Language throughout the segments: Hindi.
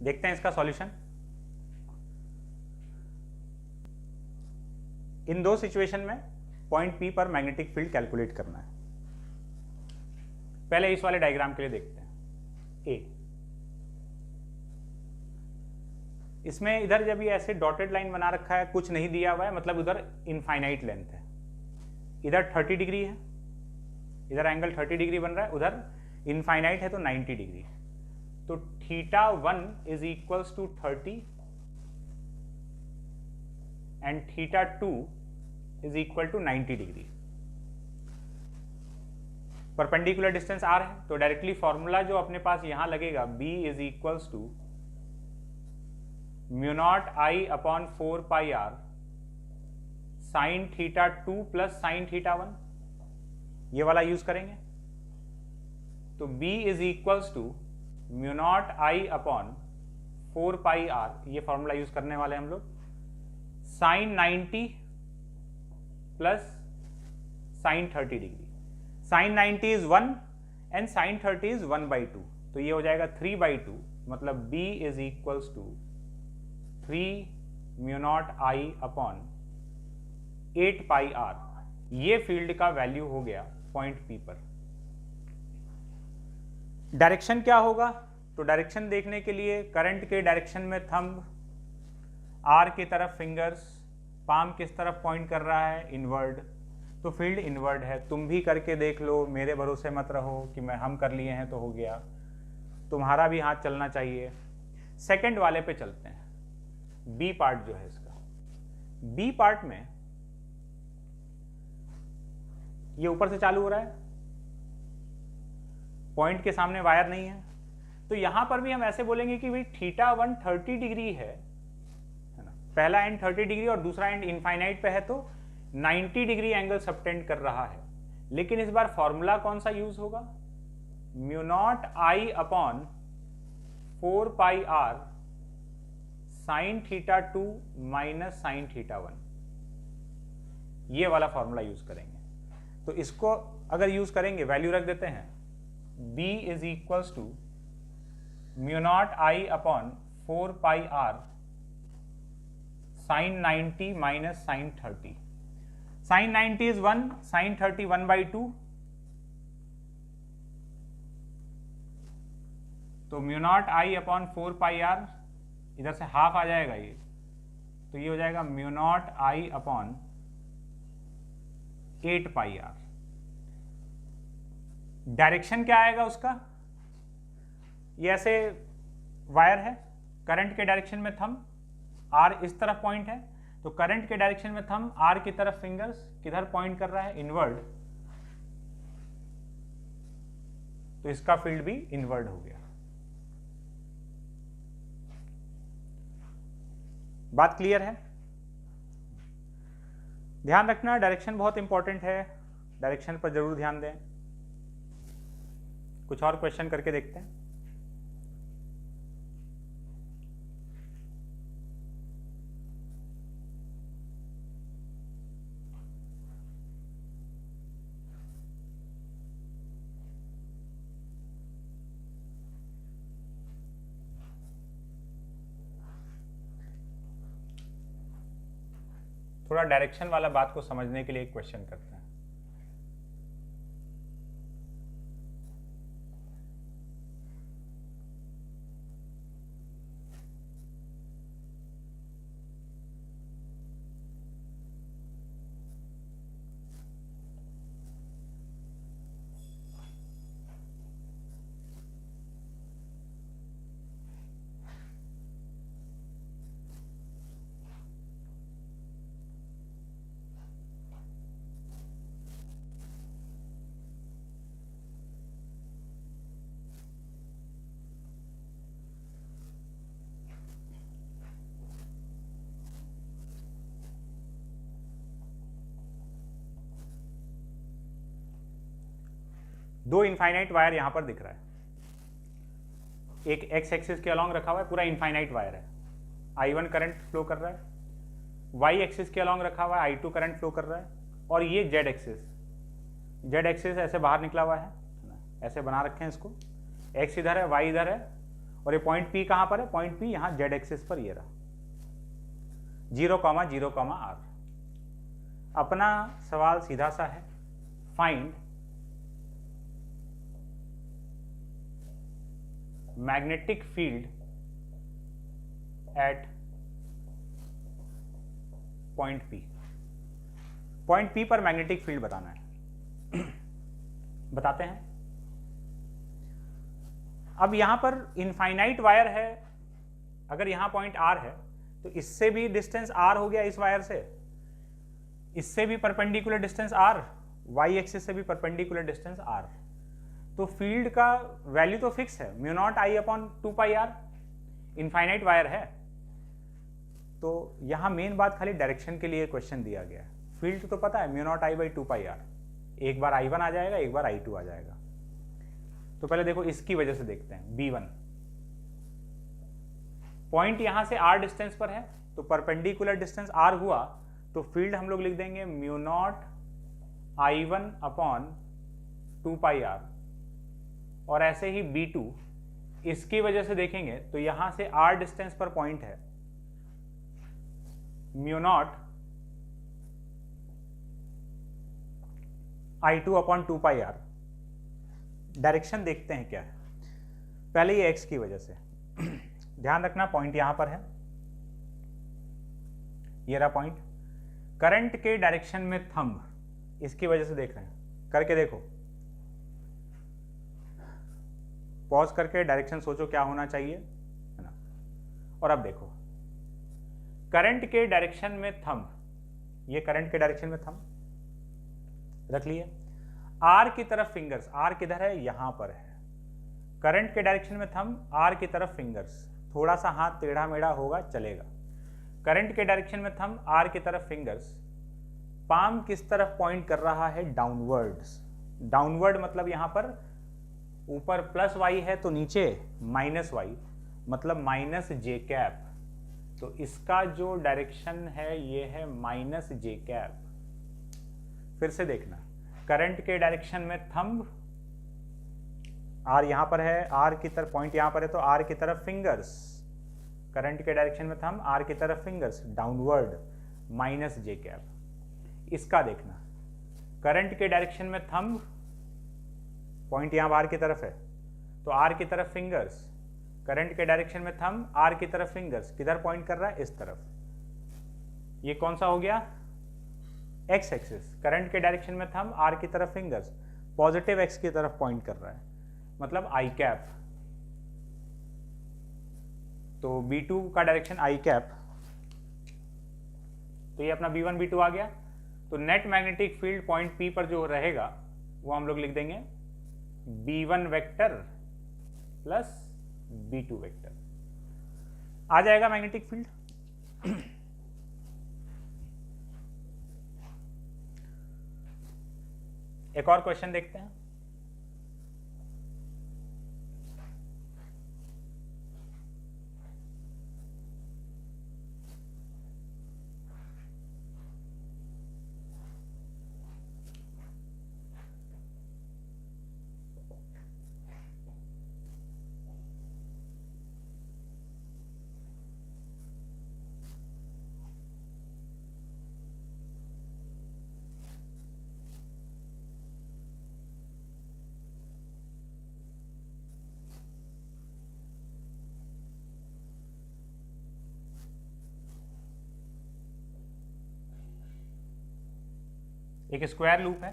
देखते हैं इसका सॉल्यूशन। इन दो सिचुएशन में पॉइंट P पर मैग्नेटिक फील्ड कैलकुलेट करना है। पहले इस वाले डायग्राम के लिए देखते हैं। ए, इसमें इधर जब ये ऐसे डॉटेड लाइन बना रखा है, कुछ नहीं दिया हुआ है, मतलब उधर इनफाइनाइट लेंथ है। इधर 30 डिग्री है, इधर एंगल 30 डिग्री बन रहा है, उधर इनफाइनाइट है तो 90 डिग्री। तो θ1 is equals to 30 and θ2 is equal to 90 degree. Perpendicular distance r है, तो डायरेक्टली फॉर्मूला जो अपने पास यहां लगेगा, B is equals to μ0 I upon 4 pi r sine θ2 plus sine θ1, ये वाला यूज करेंगे। तो B is equals to μ0 I upon 4 pi r, ये फॉर्मूला यूज करने वाले हम लोग, sine 90 plus sine 30 degree. Sine 90 is 1 and sine 30 is 1/2, तो ये हो जाएगा 3/2, मतलब B is equals to 3 μ0 I upon 8 pi r। ये फील्ड का वैल्यू हो गया पॉइंट P पर। डायरेक्शन क्या होगा? तो डायरेक्शन देखने के लिए करंट के डायरेक्शन में थंब, R की तरफ फिंगर्स, पाम किस तरफ पॉइंट कर रहा है, इनवर्ड, तो फील्ड इनवर्ड है। तुम भी करके देख लो, मेरे भरोसे मत रहो कि हम कर लिए हैं तो हो गया, तुम्हारा भी हाथ चलना चाहिए। सेकंड वाले पे चलते हैं, बी पार्ट जो है इसका। बी पार्ट में ये ऊपर से चालू हो रहा है, पॉइंट के सामने वायर नहीं है, तो यहां पर भी हम ऐसे बोलेंगे कि भाई θ1 30 डिग्री है ना, पहला एंड 30 डिग्री और दूसरा एंड इनफाइनाइट पे है, तो 90 डिग्री एंगल सबटेंड कर रहा है। लेकिन इस बार फॉर्मूला कौन सा यूज होगा? μ0 I upon 4 pi r sine θ2 minus sine θ1, ये वाला फॉर्मूला यूज करेंगे। तो इसको अगर यूज करेंगे, वैल्यू रख देते हैं, B is equals to μ0 I upon 4 pi r sine 90 minus sine 30। Sine 90 is 1, sine 30 1/2, तो μ0 I अपॉन 4 पाई r, इधर से हाफ आ जाएगा ये, तो ये हो जाएगा μ0 I upon 8 pi r। Direction क्या आएगा उसका? ये ऐसे वायर है, करंट के डायरेक्शन में थंब, R इस तरफ पॉइंट है, तो करंट के डायरेक्शन में थंब, R की तरफ फिंगर्स, किधर पॉइंट कर रहा है, इनवर्ड, तो इसका फील्ड भी इनवर्ड हो गया। बात क्लियर है? ध्यान रखना, डायरेक्शन बहुत इंपॉर्टेंट है, डायरेक्शन पर जरूर ध्यान दें। कुछ और क्वेश्चन करके देखते हैं। थोड़ा डायरेक्शन वाला बात को समझने के लिए एक क्वेश्चन करते हैं। दो इनफाइनाइट वायर यहां पर दिख रहा है, एक एक्स एक्सिस के अलॉन्ग रखा हुआ है, पूरा इनफाइनाइट वायर है, I1 करंट फ्लो कर रहा है, वाई एक्सिस के अलॉन्ग रखा हुआ है, I2 करंट फ्लो कर रहा है, और ये जेड एक्सिस ऐसे बाहर निकला हुआ है, ऐसे बना रखे हैं इसको, एक्स इधर है, वाई इधर है, और ये पॉइंट P कहाँ पर है? पॉइंट P यहाँ z एक्सिस पर ये रहा, 0,0,r। अपना सवाल सीधा सा है, find magnetic field at point P। Point P पर मैग्नेटिक फील्ड बताना है। बताते हैं। अब यहां पर इनफाइनाइट वायर है, अगर यहां पॉइंट R है तो इससे भी डिस्टेंस R हो गया, इस वायर से, इससे भी perpendicular distance R, y axis से भी परपेंडिकुलर डिस्टेंस R। तो फील्ड का वैल्यू तो फिक्स है, mu naught I upon 2πr, infinite wire है। तो यहां मेन बात खाली डायरेक्शन के लिए क्वेश्चन दिया गया है। फील्ड तो पता है mu naught I by 2πr, एक बार I1 आ जाएगा, एक बार I2 आ जाएगा। तो पहले देखो इसकी वजह से देखते हैं। B1 पॉइंट यहां से R डिस्टेंस पर है, तो परपेंडिकुलर डिस्टेंस R हुआ, तो फील्ड हम लोग लिख देंगे mu naught I1 upon 2πr। और ऐसे ही B2, इसकी वजह से देखेंगे तो यहां से R डिस्टेंस पर पॉइंट है, mu not I2 upon 2πr। Direction देखते हैं क्या है। पहले ये x की वजह से ध्यान रखना, पॉइंट यहां पर है, ये रहा पॉइंट। करंट के डायरेक्शन में थंब, इसकी वजह से देख रहे हैं, करके देखो, पॉज करके डायरेक्शन सोचो क्या होना चाहिए, है ना। और अब देखो करंट के डायरेक्शन में थंब, ये करंट के डायरेक्शन में थंब रख लिए, आर की तरफ फिंगर्स, आर किधर है? यहां पर है। करंट के डायरेक्शन में थंब, आर की तरफ फिंगर्स, थोड़ा सा हाथ टेढ़ा मेढ़ा होगा चलेगा। करंट के डायरेक्शन में थंब, आर की तरफ फिंगर्स, पाम किस तरफ पॉइंट कर रहा है? डाउनवर्ड्स। डाउनवर्ड मतलब यहां पर ऊपर प्लस y है तो नीचे माइनस y, मतलब माइनस जे कैप। तो इसका जो डायरेक्शन है ये है माइनस जे कैप। फिर से देखना, करंट के डायरेक्शन में थंब, आर यहां पर है, आर की तरफ पॉइंट यहां पर है तो आर की तरफ फिंगर्स, करंट के डायरेक्शन में थंब, आर की तरफ फिंगर्स, डाउनवर्ड माइनस जे कैप। इसका देखना, करंट के डायरेक्शन में थंब, पॉइंट यहां आर की तरफ है तो आर की तरफ फिंगर्स, करंट के डायरेक्शन में थंब, आर की तरफ फिंगर्स, किधर पॉइंट कर रहा है? इस तरफ। ये कौन सा हो गया? X axis. करंट के डायरेक्शन में थंब, आर की तरफ फिंगर्स, पॉजिटिव एक्स की तरफ पॉइंट कर रहा है, मतलब आई कैप। तो B2 का डायरेक्शन आई कैप। तो ये अपना B1 B2 आ गया। तो net magnetic field point P पर जो रहेगा वो हम लोग लिख देंगे B1 vector plus B2 vector. आ जाएगा मैग्नेटिक फील्ड। एक और क्वेश्चन देखते हैं। एक स्क्वायर लूप है,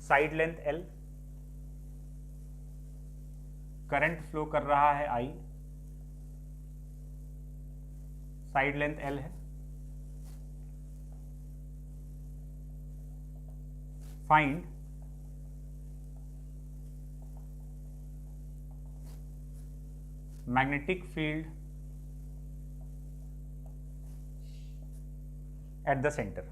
side length L, current flow कर रहा है I, साइड लेंथ L है। Find magnetic field at the centre.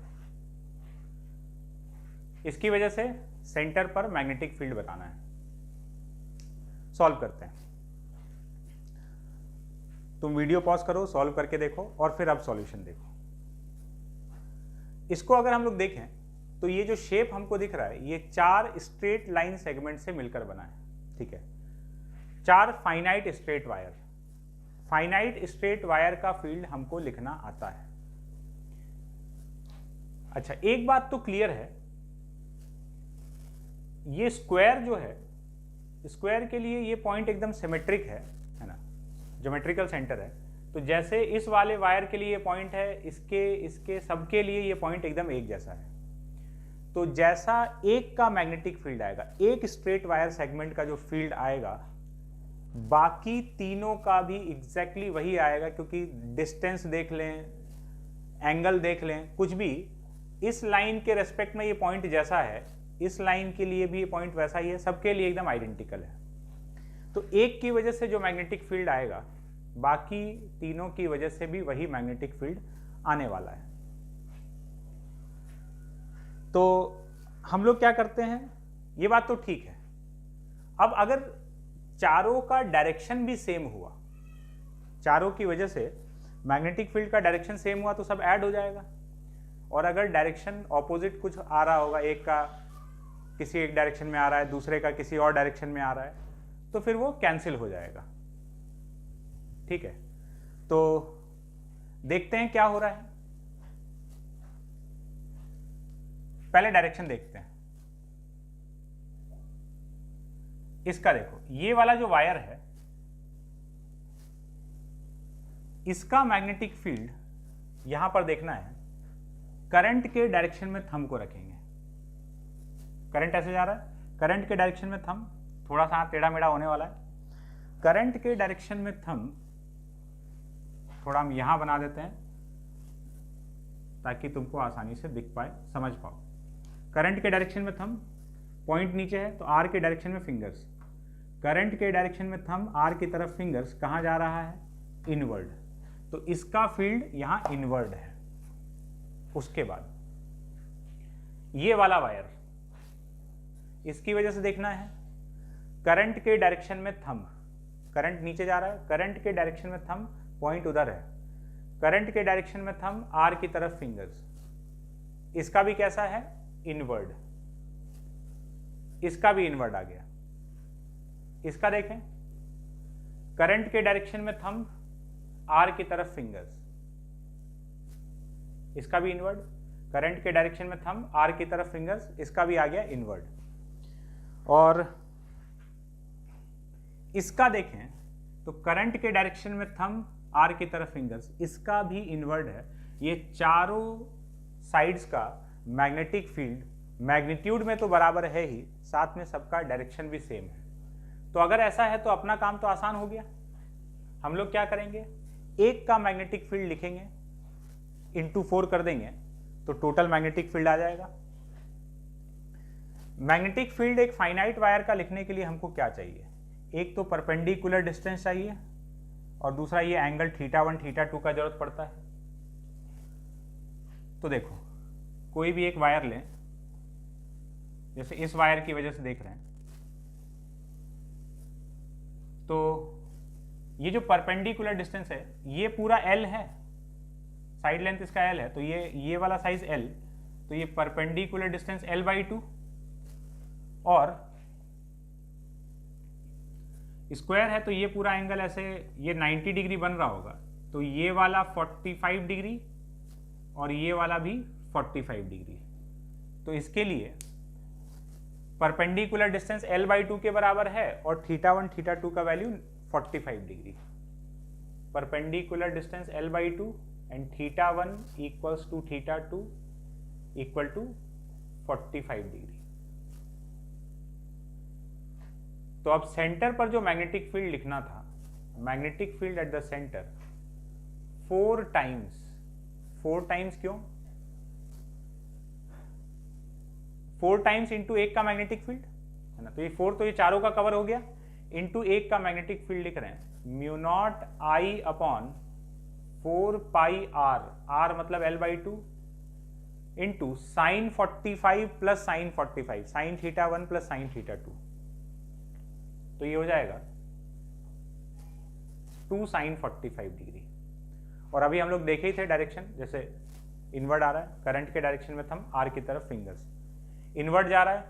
इसकी वजह से सेंटर पर मैग्नेटिक फील्ड बताना है। सॉल्व करते हैं। तुम वीडियो पॉज करो, सॉल्व करके देखो और फिर अब सॉल्यूशन देखो। इसको अगर हम लोग देखें तो ये जो शेप हमको दिख रहा है ये 4 स्ट्रेट लाइन सेगमेंट से मिलकर बना है, ठीक है। 4 finite straight wire, finite straight wire का फील्ड हमको लिखना आता है। अच्छा, एक बात तो क्लियर है, ये स्क्वायर जो है, स्क्वायर के लिए ये पॉइंट एकदम सिमेट्रिक है ना, ज्योमेट्रिकल सेंटर है। तो जैसे इस वाले वायर के लिए ये पॉइंट है, इसके सबके लिए ये पॉइंट एकदम एक जैसा है। तो जैसा एक का मैग्नेटिक फील्ड आएगा, एक स्ट्रेट वायर सेगमेंट का जो फील्ड आएगा, बाकी तीनों का भी एग्जैक्टली वही आएगा, क्योंकि डिस्टेंस देख लें, एंगल देख लें, कुछ भी, इस लाइन के रेस्पेक्ट में ये पॉइंट जैसा है, इस लाइन के लिए भी ये पॉइंट वैसा ही है, सबके लिए एकदम आइडेंटिकल है। तो एक की वजह से जो मैग्नेटिक फील्ड आएगा, बाकी तीनों की वजह से भी वही मैग्नेटिक फील्ड आने वाला है। तो हम लोग क्या करते हैं, ये बात तो ठीक है। अब अगर चारों का डायरेक्शन भी सेम हुआ, चारों की वजह से मैग्नेटिक फील्ड का डायरेक्शन सेम हुआ, तो सब ऐड हो जाएगा। और अगर डायरेक्शन ऑपोजिट कुछ आ रहा होगा, एक का किसी एक डायरेक्शन में आ रहा है, दूसरे का किसी और डायरेक्शन में आ रहा है, तो फिर वो कैंसिल हो जाएगा। ठीक है, तो देखते हैं क्या हो रहा है। पहले डायरेक्शन देखते हैं। इसका देखो, ये वाला जो वायर है, इसका मैग्नेटिक फील्ड यहां पर देखना है, करंट के डायरेक्शन में थंब को रखेंगे। करंट ऐसे जा रहा है, करंट के डायरेक्शन में थंब, थोड़ा सा टेढ़ा मेढ़ा होने वाला है। करंट के डायरेक्शन में थंब थोड़ा हम यहां बना देते हैं, ताकि तुमको आसानी से दिख पाए, समझ पाओ। करंट के डायरेक्शन में थंब, पॉइंट नीचे है तो आर के डायरेक्शन में फिंगर्स, करंट के डायरेक्शन में थंब, आर की तरफ फिंगर्स, कहां जा रहा है, इनवर्ड। तो इसका फील्ड यहां इनवर्ड है। उसके बाद ये वाला वायर, इसकी वजह से देखना है, करंट के डायरेक्शन में थंब, करंट नीचे जा रहा है, करंट के डायरेक्शन में थंब, पॉइंट उधर है, करंट के डायरेक्शन में थंब, आर की तरफ फिंगर्स, इसका भी कैसा है, इनवर्ड, इसका भी इनवर्ड आ गया। इसका देखें, करंट के डायरेक्शन में थंब, आर की तरफ फिंगर्स, इसका भी इनवर्ड, करंट के डायरेक्शन में थंब, आर की तरफ फिंगर्स, इसका भी आ गया इनवर्ड। और इसका देखें तो करंट के डायरेक्शन में थंब, आर की तरफ फिंगर्स, इसका भी इनवर्ड है। ये चारों साइड्स का मैग्नेटिक फील्ड मैग्नीट्यूड में तो बराबर है ही, साथ में सबका डायरेक्शन भी सेम है। तो अगर ऐसा है तो अपना काम तो आसान हो गया। हम लोग क्या करेंगे, एक का मैग्नेटिक फील्ड लिखेंगे, इंटू 4 कर देंगे, तो टोटल मैग्नेटिक फील्ड आ जाएगा। मैग्नेटिक फील्ड एक फाइनाइट वायर का लिखने के लिए हमको क्या चाहिए, एक तो परपेंडिकुलर डिस्टेंस चाहिए, और दूसरा ये एंगल θ1 θ2 का जरूरत पड़ता है। तो देखो, कोई भी एक वायर लें, जैसे इस वायर की वजह से देख रहे हैं, तो ये जो परपेंडिकुलर डिस्टेंस है, ये पूरा L है, साइड लेंथ इसका L है, तो ये वाला साइज L, तो ये परपेंडिकुलर डिस्टेंस L/2, और स्क्वायर है तो ये पूरा एंगल ऐसे, ये 90 डिग्री बन रहा होगा, तो ये वाला 45 डिग्री और ये वाला भी 45 डिग्री। तो इसके लिए परपेंडिकुलर डिस्टेंस L/2 के बराबर है, और θ1 θ2 का value 45 degree. Perpendicular distance L/2 and θ1 equals to θ2 equal to 45 degree. तो अब सेंटर पर जो मैग्नेटिक फील्ड लिखना था, magnetic field at the centre 4 times क्यों, 4 टाइम्स इंटू एक का मैग्नेटिक फील्ड है ना, तो ये 4 तो ये चारों का कवर हो गया, इंटू एक का मैग्नेटिक फील्ड लिख रहे हैं, μ0 I अपॉन 4 पाई r मतलब L/2 into sine 45 plus sine 45, sine θ1 plus sine θ2, तो ये हो जाएगा 2 साइन 45 डिग्री। और अभी हम लोग देखे ही थे डायरेक्शन, जैसे इनवर्ड आ रहा है, करंट के डायरेक्शन में थंब, आर की तरफ फिंगर्स, इनवर्ड जा रहा है,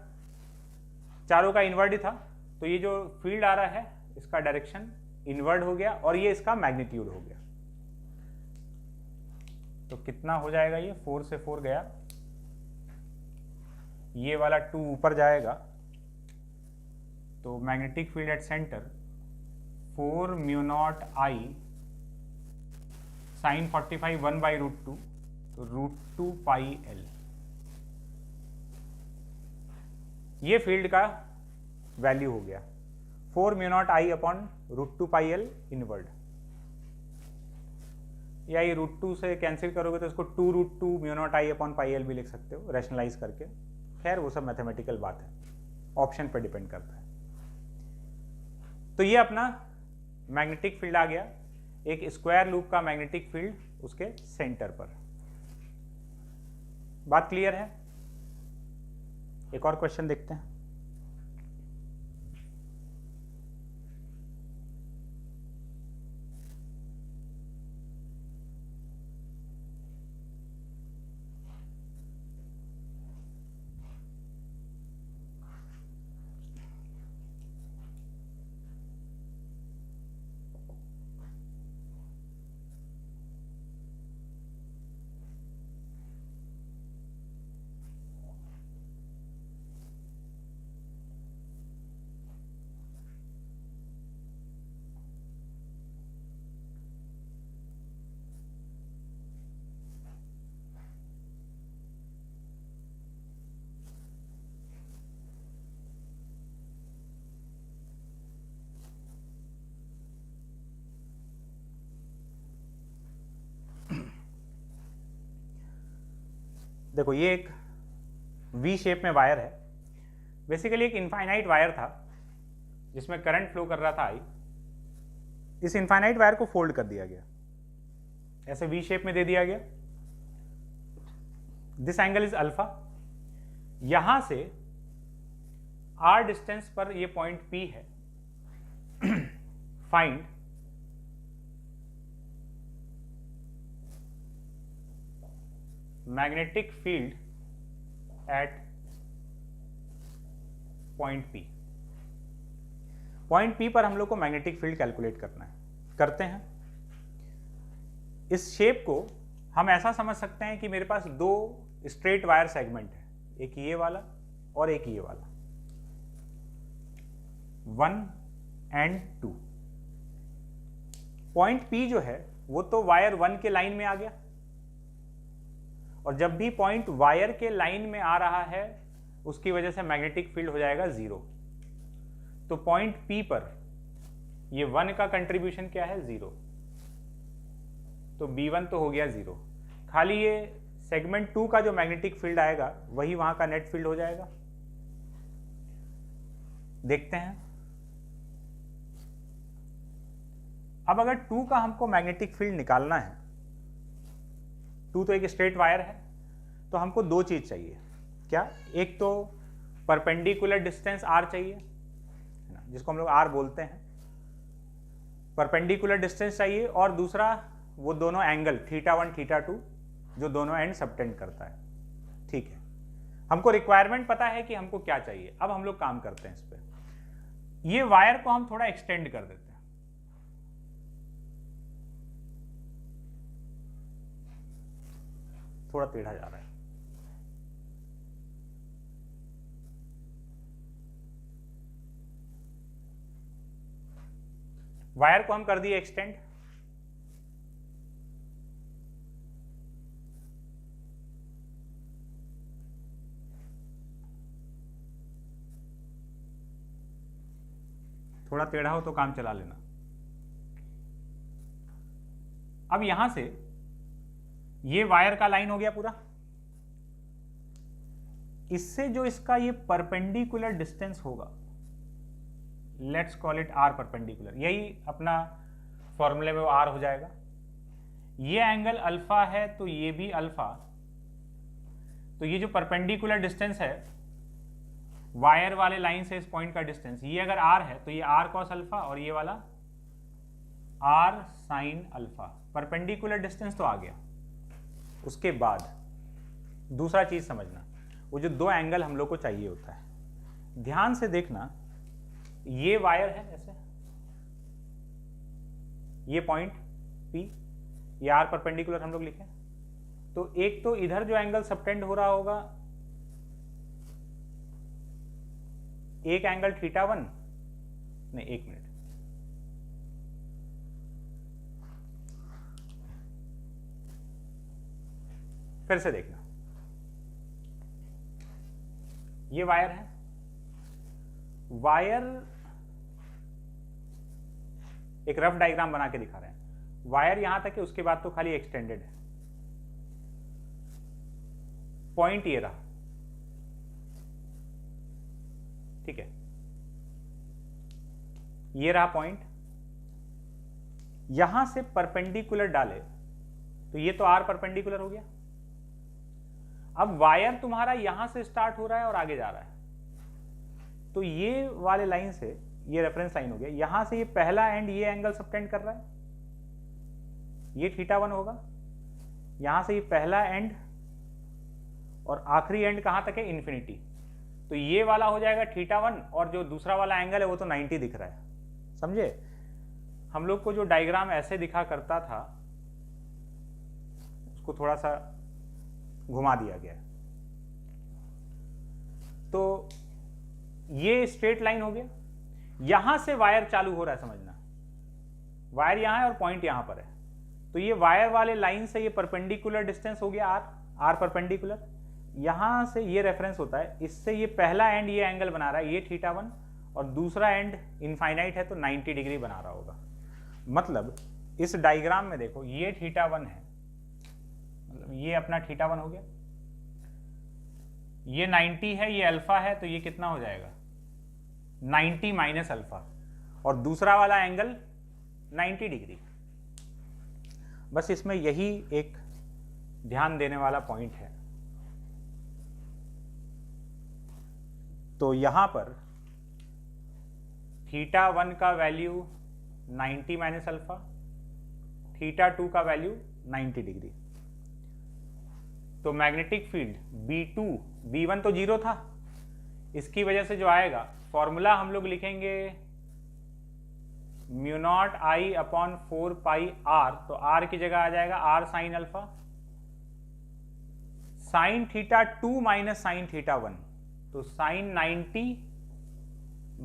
चारों का इनवर्ड ही था, तो ये जो फील्ड आ रहा है इसका डायरेक्शन इनवर्ड हो गया और ये इसका मैग्नीट्यूड हो गया। तो कितना हो जाएगा, ये 4 से 4 गया, ये वाला 2 ऊपर जाएगा, तो magnetic field at centre 4 mu naught I sine 45 1/√2, तो √2 पाई एल, ये फील्ड का वैल्यू हो गया 4 mu naught I upon √2 pi L inward, या ये √2 से कैंसिल करोगे तो इसको 2√2 mu naught I upon pi L भी लिख सकते हो रैशनलाइज करके। खैर वो सब मैथमेटिकल बात है, ऑप्शन पर डिपेंड करता है। तो ये अपना मैग्नेटिक फील्ड आ गया, एक स्क्वायर लूप का मैग्नेटिक फील्ड उसके सेंटर पर। बात क्लियर है? एक और क्वेश्चन देखते हैं। देखो ये एक वी शेप में वायर है, बेसिकली एक इनफाइनाइट वायर था जिसमें करंट फ्लो कर रहा था आई। इस इनफाइनाइट वायर को फोल्ड कर दिया गया, ऐसे वी शेप में दे दिया गया। This angle is alpha. यहां से आर डिस्टेंस पर ये पॉइंट पी है। Find magnetic field at point P. Point P पर हम लोग को मैग्नेटिक फील्ड कैलकुलेट करना है, करते हैं। इस शेप को हम ऐसा समझ सकते हैं कि मेरे पास दो स्ट्रेट वायर सेगमेंट है, एक ये वाला और एक ये वाला, 1 and 2। पॉइंट पी जो है वो तो वायर 1 के लाइन में आ गया, और जब भी पॉइंट वायर के लाइन में आ रहा है उसकी वजह से मैग्नेटिक फील्ड हो जाएगा 0। तो पॉइंट पी पर ये 1 का कंट्रीब्यूशन क्या है, 0। तो B1 तो हो गया 0, खाली ये सेगमेंट 2 का जो मैग्नेटिक फील्ड आएगा वही वहां का नेट फील्ड हो जाएगा। देखते हैं अब अगर 2 का हमको मैग्नेटिक फील्ड निकालना है, 2 तो एक स्ट्रेट वायर है, तो हमको दो चीज चाहिए। क्या? एक तो परपेंडिकुलर डिस्टेंस r चाहिए, है ना, जिसको हम लोग r बोलते हैं, परपेंडिकुलर डिस्टेंस चाहिए, और दूसरा वो दोनों एंगल θ1 θ2 जो दोनों एंड सबटेंड करता है। ठीक है, हमको रिक्वायरमेंट पता है कि हमको क्या चाहिए। अब हम लोग काम करते हैं इस पर। ये वायर को हम थोड़ा एक्सटेंड कर देते हैं, थोड़ा टेढ़ा जा रहा है। वायर को हम कर दिए एक्सटेंड। थोड़ा टेढ़ा हो तो काम चला लेना। अब यहां से ये वायर का लाइन हो गया पूरा, इससे जो इसका ये परपेंडिकुलर डिस्टेंस होगा, let's call it R perpendicular, यही अपना फॉर्मूले में वो आर हो जाएगा। ये एंगल अल्फा है तो ये भी अल्फा, तो ये जो परपेंडिकुलर डिस्टेंस है वायर वाले लाइन से इस पॉइंट का डिस्टेंस, ये अगर आर है तो ये आर कॉस अल्फा और ये वाला R sine alpha. Perpendicular distance तो आ गया। उसके बाद दूसरा चीज समझना, वो जो दो एंगल हम लोग को चाहिए होता है, ध्यान से देखना, ये वायर है ऐसे, ये पॉइंट P, ये आर परपेंडिकुलर हम लोग लिखें। तो एक तो इधर जो एंगल सबटेंड हो रहा होगा, एक एंगल θ1, नहीं एक मिनट, फिर से देखना, ये वायर है, वायर एक रफ डायग्राम बना के दिखा रहे हैं। वायर यहां तक है, उसके बाद तो खाली एक्सटेंडेड है। पॉइंट ये रहा, ठीक है, ये रहा पॉइंट। यहां से परपेंडिकुलर डाले तो ये तो आर परपेंडिकुलर हो गया। अब वायर तुम्हारा यहां से स्टार्ट हो रहा है और आगे जा रहा है, तो ये वाले लाइन से, ये रेफरेंस लाइन हो गया, यहां से ये पहला एंड ये एंगल सबटेंड कर रहा है, ये θ1 होगा। यहां से ये पहला एंड और आखिरी एंड कहां तक है, इन्फिनिटी। तो ये वाला हो जाएगा θ1 और जो दूसरा वाला एंगल है वो तो 90 दिख रहा है। समझे? हम लोग को जो डायग्राम ऐसे दिखा करता था उसको थोड़ा सा घुमा दिया गया। तो ये स्ट्रेट लाइन हो गया, यहां से वायर चालू हो रहा है, समझना, वायर यहां है और पॉइंट यहां पर है। तो ये वायर वाले लाइन से ये परपेंडिकुलर डिस्टेंस हो गया आर परपेंडिकुलर। यहां से ये रेफरेंस होता है, इससे ये पहला एंड ये एंगल बना रहा है, ये θ1, और दूसरा एंड इनफाइनाइट है तो 90 डिग्री बना रहा होगा। मतलब इस डायग्राम में देखो, ये θ1 है, मतलब ये अपना θ1 हो गया, ये 90 है, ये अल्फा है, तो ये कितना हो जाएगा, 90 माइनस अल्फा, और दूसरा वाला एंगल 90 डिग्री। बस इसमें यही एक ध्यान देने वाला पॉइंट है। तो यहां पर θ1 का वैल्यू 90 माइनस अल्फा, θ2 का वैल्यू 90 डिग्री। तो मैग्नेटिक फील्ड B2, B1 तो 0 था, इसकी वजह से जो आएगा फॉर्मूला हम लोग लिखेंगे μ0 I अपॉन 4 पाई R। तो R की जगह आ जाएगा R sine alpha, sine θ2 minus sine θ1, तो sine 90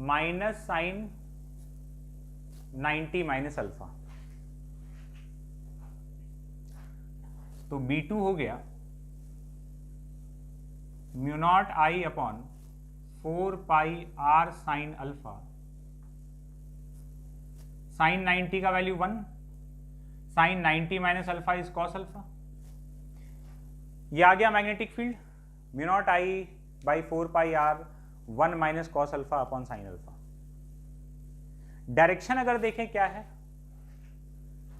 minus sine 90 minus alpha. तो B2 हो गया μ0 I upon 4 pi R sine alpha, sine 90 का value 1, sine 90 minus alpha is cos alpha. ये आ गया magnetic field μ0 I by 4 pi R 1 minus cos alpha upon sine alpha. Direction अगर देखें क्या है,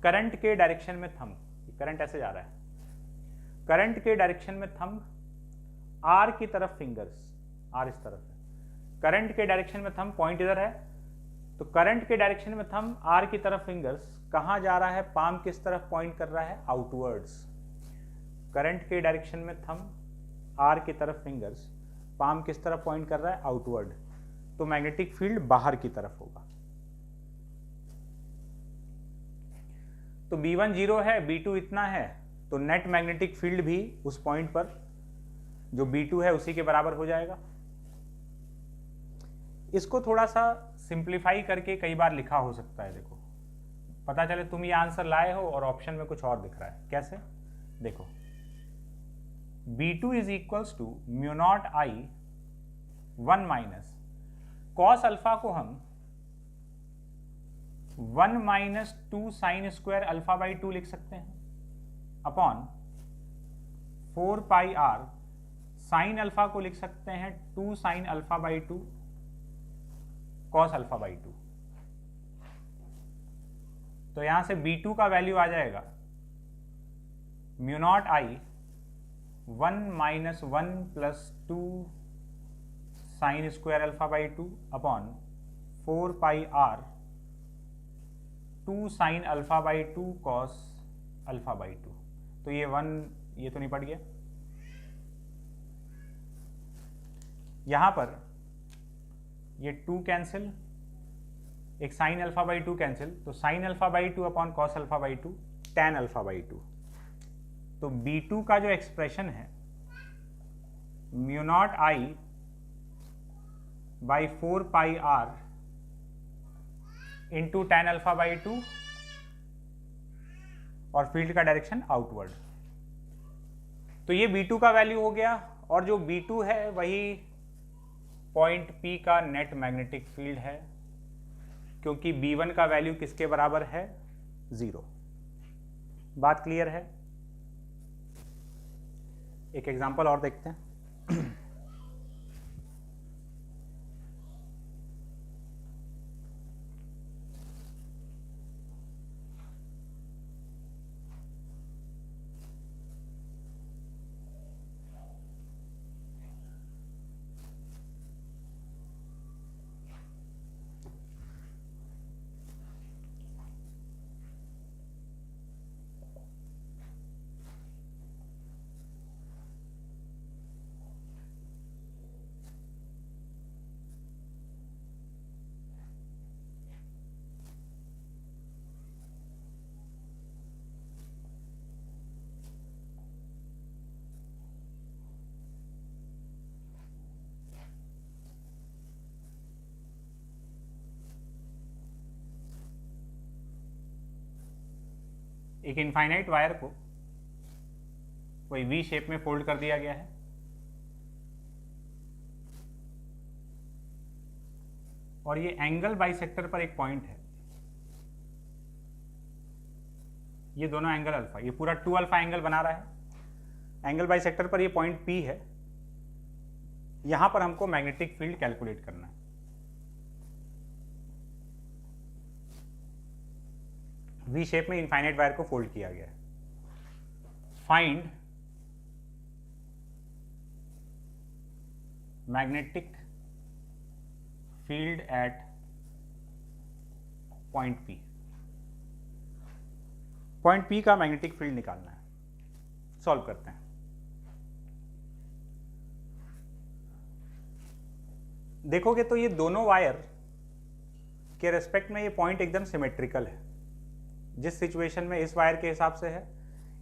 करंट के डायरेक्शन में थंब, करंट ऐसे जा रहा है, करंट के डायरेक्शन में थंब, आर की तरफ फिंगर्स, आर इस तरफ है, करंट के डायरेक्शन में थंब, पॉइंट इधर है, तो करंट के डायरेक्शन में थंब, आर की तरफ फिंगर्स, कहां जा रहा है, पाम किस तरफ पॉइंट कर रहा है, आउटवर्ड्स। करंट के डायरेक्शन में थंब, आर की तरफ फिंगर्स, पाम किस तरफ पॉइंट कर रहा है, आउटवर्ड। तो मैग्नेटिक फील्ड बाहर की तरफ होगा। तो B1 0 है, B2 इतना है, तो नेट मैग्नेटिक फील्ड भी उस पॉइंट पर जो B2 है उसी के बराबर हो जाएगा। इसको थोड़ा सा सिंप्लीफाई करके कई बार लिखा हो सकता है। देखो, पता चले तुम ये आंसर लाए हो और ऑप्शन में कुछ और दिख रहा है। कैसे? देखो, B2 is equals to μ0 I 1 minus cos alpha को हम 1 minus 2 sine square alpha by 2 लिख सकते हैं, upon 4 pi R sine alpha को लिख सकते हैं 2 sine alpha by 2 cos alpha by 2। तो यहां से B2 का वैल्यू आ जाएगा μ0 I 1 minus 1 plus 2 sine square alpha by 2 upon 4 pi R 2 sine alpha by 2 cos alpha by 2। तो ये 1, ये तो निपट गया। यहां पर ये 2 कैंसिल, एक साइन अल्फा बाई 2 कैंसिल, तो sine alpha by 2 upon cos alpha by 2 tan alpha by 2। तो B2 का जो एक्सप्रेशन है mu naught I by 4 pi R into tan alpha by 2 और फील्ड का डायरेक्शन आउटवर्ड। तो ये B2 का वैल्यू हो गया, और जो B2 है वही पॉइंट P का नेट मैग्नेटिक फील्ड है, क्योंकि B1 का वैल्यू किसके बराबर है, 0। बात क्लियर है? एक एग्जांपल और देखते हैं। एक इनफाइनाइट वायर को कोई वी शेप में फोल्ड कर दिया गया है, और ये एंगल बाइसेक्टर पर एक पॉइंट है, ये दोनों एंगल अल्फा, ये पूरा 2 अल्फा एंगल बना रहा है। एंगल बाइसेक्टर पर ये पॉइंट P है, यहां पर हमको मैग्नेटिक फील्ड कैलकुलेट करना है। वी शेप में इनफाइनाइट वायर को फोल्ड किया गया है। Find magnetic field at point P। Point P का मैग्नेटिक फील्ड निकालना है। सॉल्व करते हैं। देखोगे तो ये दोनों वायर के रेस्पेक्ट में ये पॉइंट एकदम सिमेट्रिकल है। जिस सिचुएशन में इस वायर के हिसाब से है,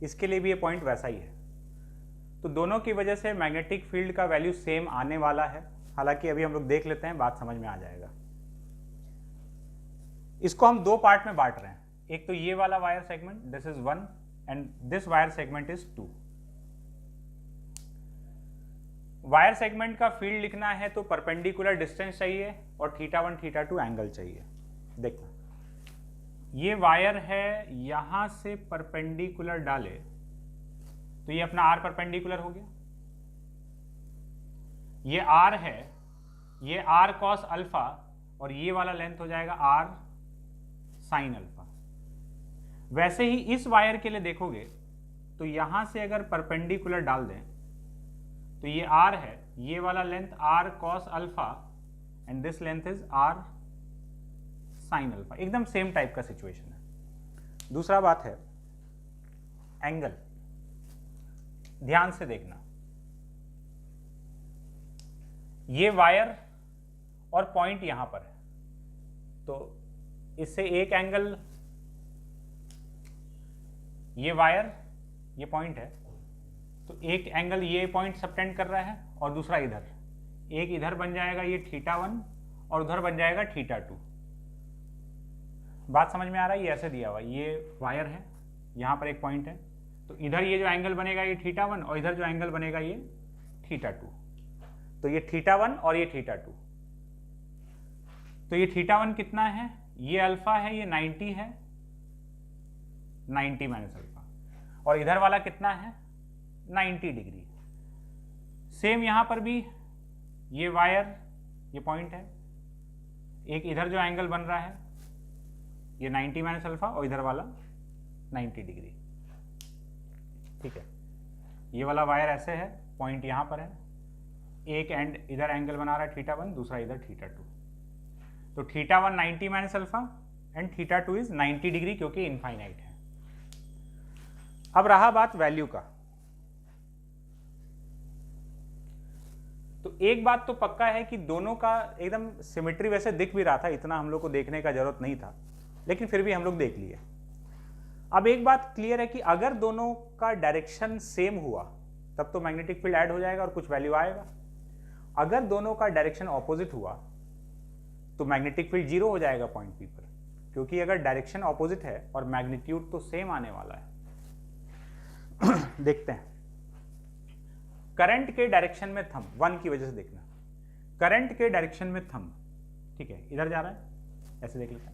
इसके लिए भी ये पॉइंट वैसा ही है। तो दोनों की वजह से मैग्नेटिक फील्ड का वैल्यू सेम आने वाला है। हालांकि अभी हम लोग देख लेते हैं, बात समझ में आ जाएगा। इसको हम दो पार्ट में बांट रहे हैं। एक तो ये वाला wire segment, this is 1 and this wire segment is 2। Wire segment का फील्ड लिखना है तो परपेंडिकुलर डिस्टेंस चाहिए और θ1 θ2 एंगल चाहिए। देखो ये वायर है, यहां से परपेंडिकुलर डाले तो ये अपना R परपेंडिकुलर हो गया। ये R है, ये R cos अल्फा, और ये वाला लेंथ हो जाएगा R sin अल्फा। वैसे ही इस वायर के लिए देखोगे तो यहां से अगर परपेंडिकुलर डाल दें तो ये R है, ये वाला length R cos alpha and this length is R sin alpha. एकदम सेम टाइप का सिचुएशन है। दूसरा बात है एंगल, ध्यान से देखना। ये वायर और पॉइंट यहां पर है, तो इससे एक एंगल, ये वायर ये पॉइंट है, तो एक एंगल ये पॉइंट सबटेंड कर रहा है और दूसरा इधर। एक इधर बन जाएगा ये θ1 और उधर बन जाएगा θ2। बात समझ में आ रहा है? ये ऐसे दिया हुआ, ये वायर है, यहां पर एक पॉइंट है, तो इधर ये जो एंगल बनेगा ये θ1 और इधर जो एंगल बनेगा ये θ2। तो ये θ1 और ये θ2। तो ये θ1 कितना है? ये अल्फा है, ये 90 है, 90 माइनस अल्फा, और इधर वाला कितना है? 90 डिग्री। सेम यहां पर भी ये वायर ये पॉइंट है, एक इधर जो एंगल बन रहा है ये 90 माइनस अल्फा और इधर वाला 90 डिग्री। ठीक है, ये वाला वायर ऐसे है, पॉइंट यहां पर है, एक एंड इधर एंगल बना रहा है θ1, दूसरा इधर θ2। तो θ1 90 minus alpha and θ2 is 90 degree, क्योंकि इनफाइनाइट है। अब रहा बात वैल्यू का, तो तो एक बात तो पक्का है कि दोनों का एकदम सिमेट्री वैसे दिख भी रहा था, इतना हम लोग को देखने का जरूरत नहीं था, लेकिन फिर भी हम लोग देख लिए। अब एक बात क्लियर है कि अगर दोनों का डायरेक्शन सेम हुआ तब तो मैग्नेटिक फील्ड ऐड हो जाएगा और कुछ वैल्यू आएगा। अगर दोनों का डायरेक्शन ऑपोजिट हुआ तो मैग्नेटिक फील्ड 0 हो जाएगा पॉइंट पी पर, क्योंकि अगर डायरेक्शन ऑपोजिट है और मैग्नीट्यूड तो सेम आने वाला है। देखते हैं, करंट के डायरेक्शन में थंब, 1 की वजह से देखना, करंट के डायरेक्शन में थंब, ठीक है, इधर जा रहा है, ऐसे देख लेते हैं,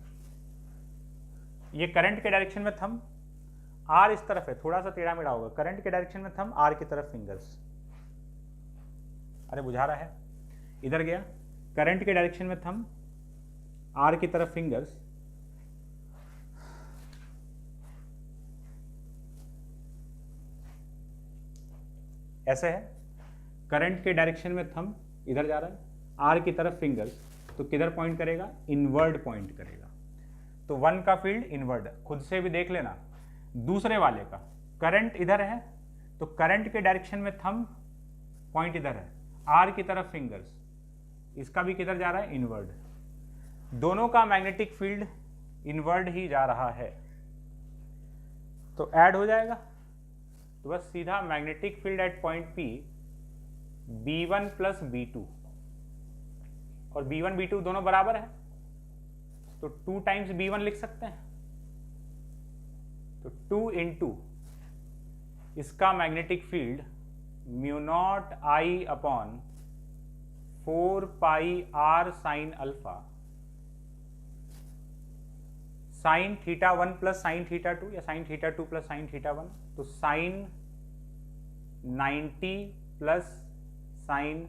ये करंट के डायरेक्शन में थंब, आर इस तरफ है, थोड़ा सा टेढ़ा मेढ़ा होगा, करंट के डायरेक्शन में थंब, आर की तरफ फिंगर्स, अरे बुझा रहा है, इधर गया, करंट के डायरेक्शन में थंब, आर की तरफ फिंगर्स, ऐसे है, करंट के डायरेक्शन में थंब, इधर जा रहा है, आर की तरफ फिंगर्स, तो किधर पॉइंट करेगा, इनवर्ड पॉइंट करेगा। तो 1 का फील्ड इनवर्ड, खुद से भी देख लेना। दूसरे वाले का करंट इधर है, तो करंट के डायरेक्शन में थंब, पॉइंट इधर है, आर की तरफ फिंगर्स, इसका भी किधर जा रहा है, इनवर्ड। दोनों का मैग्नेटिक फील्ड इनवर्ड ही जा रहा है, तो ऐड हो जाएगा। तो बस सीधा magnetic field at point P B1 plus B2, और B1 B2 दोनों बराबर है, तो 2 टाइम्स B1 लिख सकते हैं, तो 2 इंटू इसका magnetic field mu naught I upon 4 pi R sine alpha, sine theta 1 plus sine theta 2 या sine theta 2 plus sine theta 1, तो sine 90 plus sine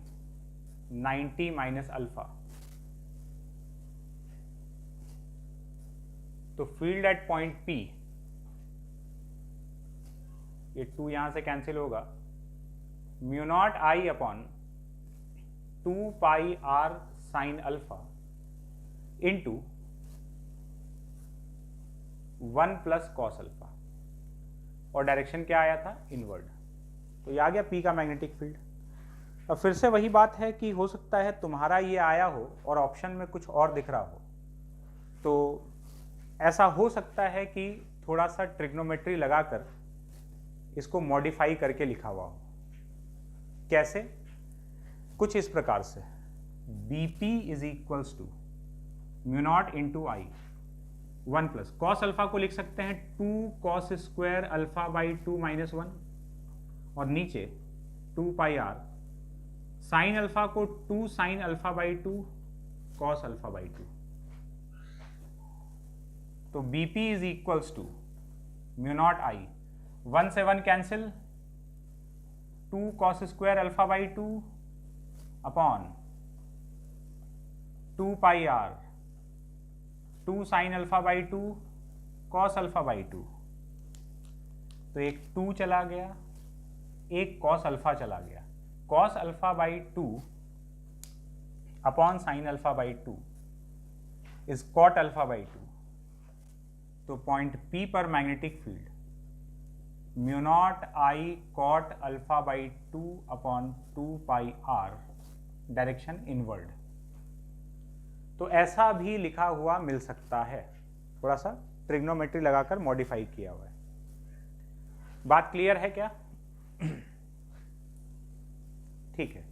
90 minus alpha. तो फील्ड एट पॉइंट P, ये 2 यहां से कैंसिल होगा, mu naught I upon 2 pi R sine alpha into 1 plus cos alpha, और डायरेक्शन क्या आया था, इनवर्ड। तो ये आ गया P का मैग्नेटिक फील्ड। अब फिर से वही बात है कि हो सकता है तुम्हारा ये आया हो और ऑप्शन में कुछ और दिख रहा हो, तो ऐसा हो सकता है कि थोड़ा सा ट्रिग्नोमेट्री लगाकर इसको मॉडिफाई करके लिखा हुआ हो। कैसे? कुछ इस प्रकार से, BP is equals to mu naught into I 1 plus cos alpha को लिख सकते हैं 2 cos square alpha by 2 minus 1, और नीचे 2 पाई आर, साइन अल्फा को 2 sine alpha by 2 cos alpha by 2। तो BP is equals to mu naught I, 1 से 1 cancel, 2 cos square alpha by 2 upon 2 pi R, 2 sine alpha by 2 cos alpha by 2। तो एक 2 चला गया, एक कॉस अल्फा चला गया, cos alpha by 2 upon sine alpha by 2 is cot alpha by 2। तो पॉइंट P पर magnetic field mu naught I cot alpha by 2 upon 2 pi R, direction inward. तो ऐसा भी लिखा हुआ मिल सकता है, थोड़ा सा ट्रिग्नोमेट्री लगाकर मॉडिफाई किया हुआ है। बात क्लियर है क्या? ठीक है।